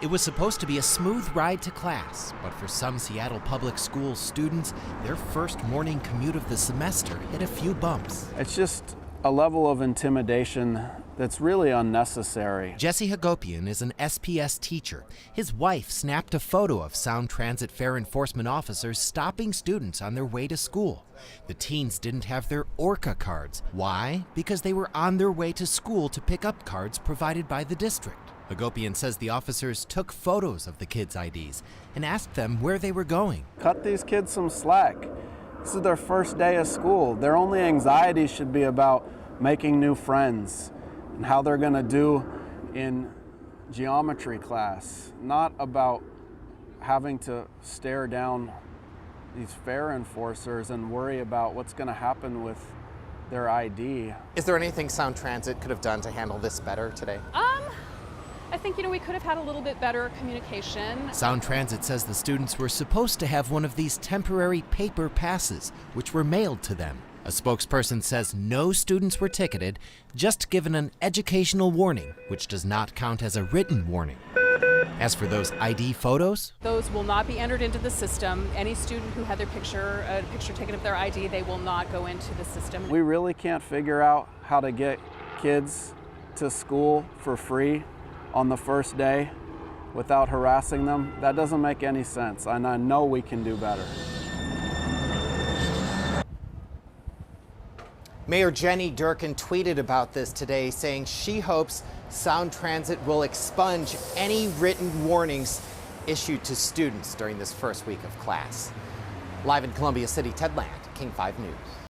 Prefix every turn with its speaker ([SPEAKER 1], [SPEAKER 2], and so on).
[SPEAKER 1] It was supposed to be a smooth ride to class, but for some Seattle Public Schools students, their first morning commute of the semester hit a few bumps.
[SPEAKER 2] It's just a level of intimidation that's really unnecessary.
[SPEAKER 1] Jesse Hagopian is an SPS teacher. His wife snapped a photo of Sound Transit fare enforcement officers stopping students on their way to school. The teens didn't have their ORCA cards. Why? Because they were on their way to school to pick up cards provided by the district. Hagopian says the officers took photos of the kids' IDs and asked them where they were going.
[SPEAKER 2] Cut these kids some slack. This is their first day of school. Their only anxiety should be about making new friends and how they're going to do in geometry class, not about having to stare down these fare enforcers and worry about what's going to happen with their ID.
[SPEAKER 3] Is there anything Sound Transit could have done to handle this better today?
[SPEAKER 4] I think, we could have had a little bit better communication.
[SPEAKER 1] Sound Transit says the students were supposed to have one of these temporary paper passes, which were mailed to them. A spokesperson says no students were ticketed, just given an educational warning, which does not count as a written warning. As for those ID photos,
[SPEAKER 4] those will not be entered into the system. Any student who had their picture taken of their ID, they will not go into the system.
[SPEAKER 2] We really can't figure out how to get kids to school for free on the first day without harassing them. That doesn't make any sense, and I know we can do better.
[SPEAKER 3] Mayor Jenny Durkan tweeted about this today, saying she hopes Sound Transit will expunge any written warnings issued to students during this first week of class. Live in Columbia City, Ted Land, King 5 News.